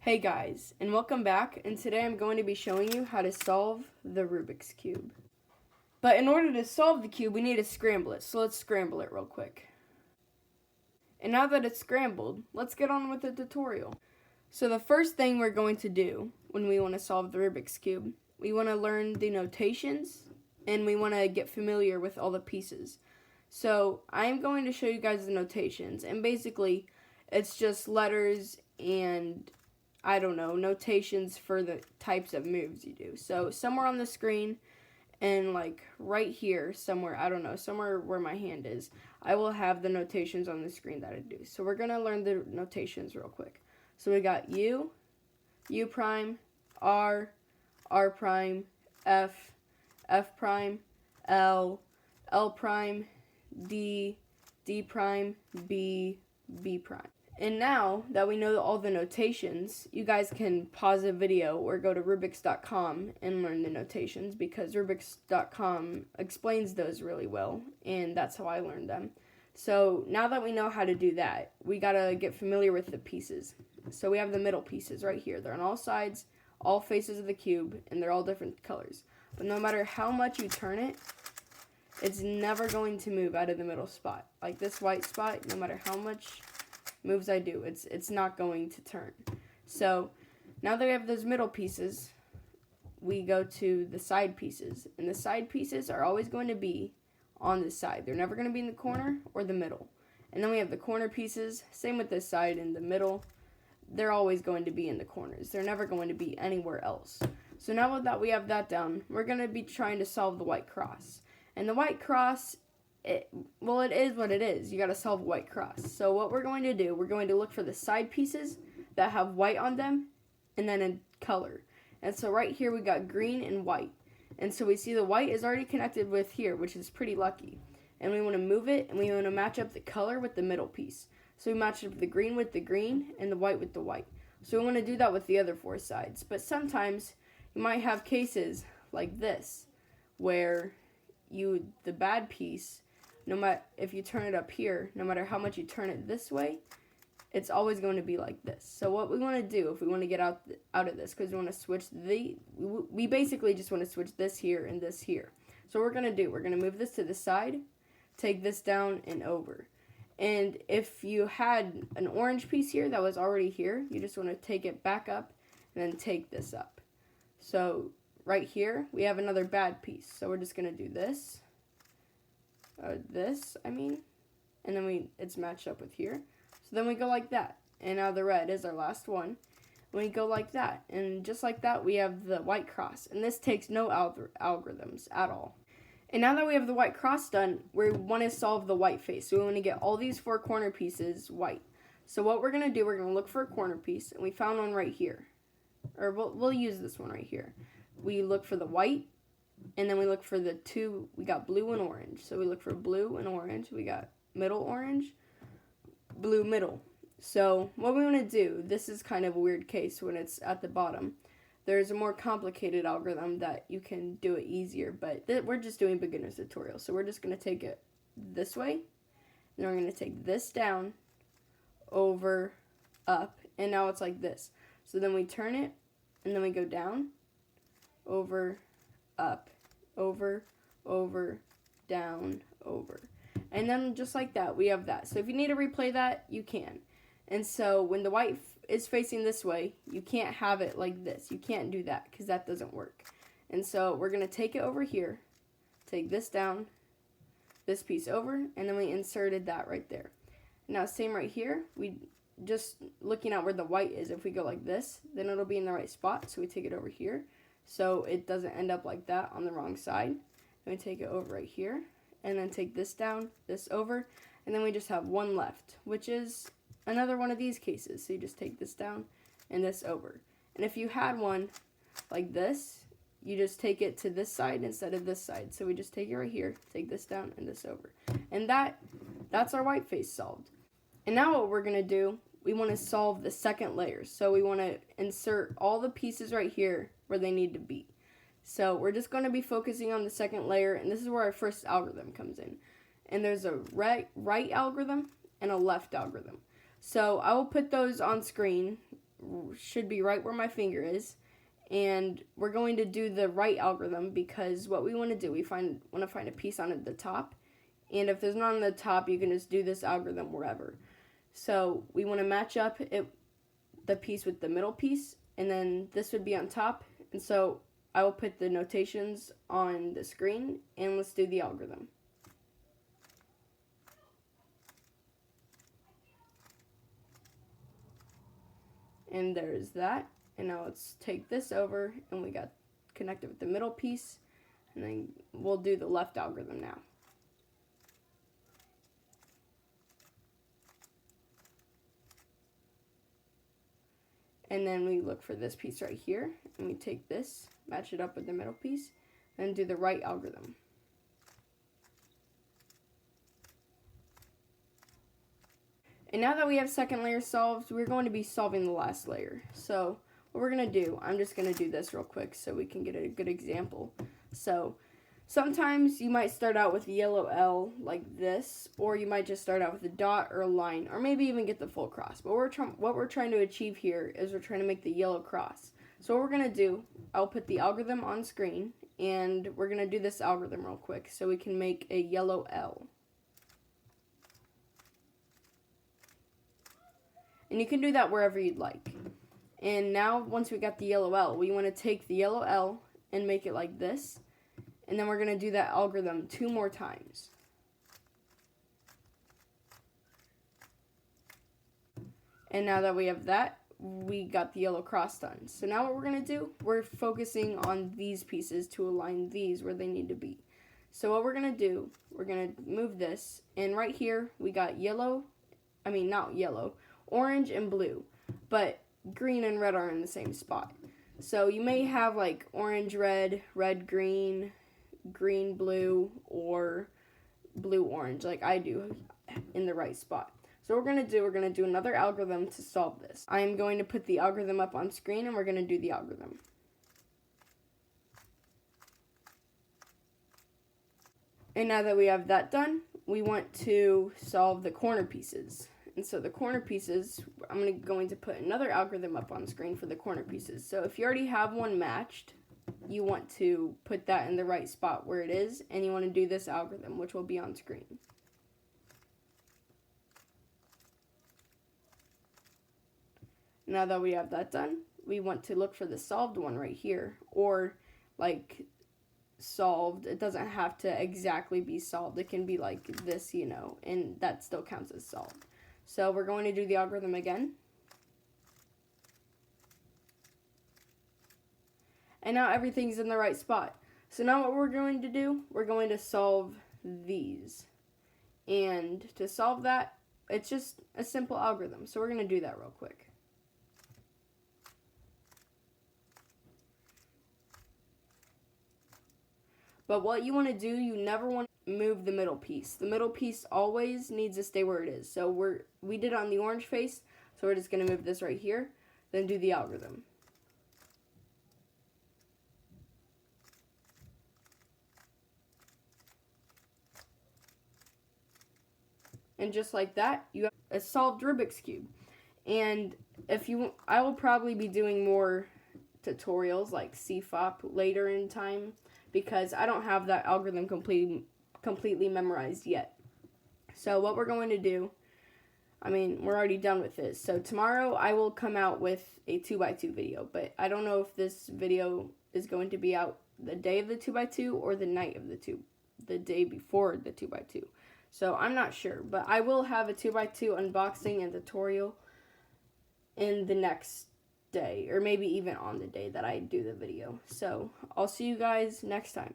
Hey guys, and welcome back, and today I'm going to be showing you how to solve the Rubik's Cube. But in order to solve the cube, we need to scramble it, so let's scramble it real quick. And now that it's scrambled, let's get on with the tutorial. So the first thing we're going to do when we want to solve the Rubik's Cube, we want to learn the notations, and we want to get familiar with all the pieces. So I'm going to show you guys the notations, and basically it's just letters and I don't know, notations for the types of moves you do. So somewhere on the screen and like right here somewhere, I don't know, somewhere where my hand is, I will have the notations on the screen that I do. So we're going to learn the notations real quick. So we got U, U prime, R, R prime, F, F prime, L, L prime, D, D prime, B, B prime. And now that we know all the notations, you guys can pause the video or go to Rubiks.com and learn the notations because Rubiks.com explains those really well, and that's how I learned them. So now that we know how to do that, we gotta get familiar with the pieces. So we have the middle pieces right here. They're on all sides, all faces of the cube, and they're all different colors. But no matter how much you turn it, it's never going to move out of the middle spot. Like this white spot, no matter how much moves I do, it's not going to turn. So now that we have those middle pieces, we go to the side pieces, and the side pieces are always going to be on the side. They're never going to be in the corner or the middle. And then we have the corner pieces, same with this side and the middle. They're always going to be in the corners. They're never going to be anywhere else. So now that we have that down, we're going to be trying to solve the white cross. And the white cross, it is what it is. You got to solve a white cross. So what we're going to do, we're going to look for the side pieces that have white on them and then in color. And so right here we got green and white. And so we see the white is already connected with here, which is pretty lucky. And we want to move it, and we want to match up the color with the middle piece. So we match up the green with the green and the white with the white. So we want to do that with the other four sides. But sometimes you might have cases like this where the bad piece, no matter if you turn it up here, no matter how much you turn it this way, it's always going to be like this. So what we want to do if we want to get out of this, because we want to switch we basically just want to switch this here and this here. So what we're going to do, we're going to move this to the side, take this down and over. And if you had an orange piece here that was already here, you just want to take it back up and then take this up. So right here, we have another bad piece. So we're just going to do this. And then it's matched up with here. So then we go like that, and now the red is our last one. We go like that, and just like that, we have the white cross, and this takes no algorithms at all. And now that we have the white cross done, we want to solve the white face. So we want to get all these four corner pieces white. So what we're going to do, we're going to look for a corner piece, and we found one right here. Or we'll use this one right here. We look for the white, and then we look for the two, we got blue and orange. So we look for blue and orange. We got middle orange, blue middle. So what we want to do, this is kind of a weird case when it's at the bottom. There's a more complicated algorithm that you can do it easier, but we're just doing beginner's tutorial. So we're just going to take it this way, and then we're going to take this down, over, up, and now it's like this. So then we turn it, and then we go down, over, up, over, down, over. And then just like that, we have that. So if you need to replay that, you can. And so when the white is facing this way, you can't have it like this. You can't do that because that doesn't work. And so we're going to take it over here, take this down, this piece over, and then we inserted that right there. Now same right here, we just looking at where the white is, if we go like this, then it'll be in the right spot. So we take it over here so it doesn't end up like that on the wrong side. And we take it over right here, and then take this down, this over, and then we just have one left, which is another one of these cases. So you just take this down and this over. And if you had one like this, you just take it to this side instead of this side. So we just take it right here, take this down and this over. And that's our white face solved. And now what we're going to do, we want to solve the second layer. So we want to insert all the pieces right here where they need to be. So we're just going to be focusing on the second layer, and this is where our first algorithm comes in. And there's a right algorithm and a left algorithm. So I will put those on screen should be right where my finger is. And we're going to do the right algorithm because what we want to do, we want to find a piece on the top. And if there's none on the top, you can just do this algorithm wherever. So we want to match up the piece with the middle piece, and then this would be on top. And so I will put the notations on the screen, and let's do the algorithm. And there's that. And now let's take this over, and we got connected with the middle piece, and then we'll do the left algorithm now. And then we look for this piece right here, and we take this, match it up with the middle piece, and do the right algorithm. And now that we have second layer solved, we're going to be solving the last layer. So what we're going to do, I'm just going to do this real quick so we can get a good example. So sometimes you might start out with a yellow L like this, or you might just start out with a dot or a line, or maybe even get the full cross. But what we're trying to achieve here is we're trying to make the yellow cross. So what we're going to do, I'll put the algorithm on screen, and we're going to do this algorithm real quick so we can make a yellow L. And you can do that wherever you'd like. And now, once we got the yellow L, we want to take the yellow L and make it like this. And then we're going to do that algorithm 2 more times. And now that we have that, we got the yellow cross done. So now what we're going to do, we're focusing on these pieces to align these where they need to be. So what we're going to do, we're going to move this. And right here, we got orange and blue, but green and red are in the same spot. So you may have like orange, red, red, green, green, blue, or blue, orange, like I do in the right spot. So what we're going to do another algorithm to solve this. I am going to put the algorithm up on screen, and we're going to do the algorithm. And now that we have that done, we want to solve the corner pieces. And so the corner pieces, I'm going to put another algorithm up on screen for the corner pieces. So if you already have one matched, you want to put that in the right spot where it is, and you want to do this algorithm, which will be on screen. Now that we have that done, we want to look for the solved one right here, or like solved. It doesn't have to exactly be solved. It can be like this, and that still counts as solved. So we're going to do the algorithm again. And now everything's in the right spot. So now what we're going to do, we're going to solve these. And to solve that, it's just a simple algorithm. So we're going to do that real quick. But what you want to do, you never want to move the middle piece. The middle piece always needs to stay where it is. So we did it on the orange face, so we're just going to move this right here, then do the algorithm. And just like that, you have a solved Rubik's Cube. And I will probably be doing more tutorials like CFOP later in time, because I don't have that algorithm completely memorized yet. So what we're going to do, we're already done with this. So tomorrow I will come out with a 2x2 video, but I don't know if this video is going to be out the day of the 2x2 or the night of the day before the 2x2. So I'm not sure, but I will have a 2x2 unboxing and tutorial in the next day, or maybe even on the day that I do the video. So I'll see you guys next time.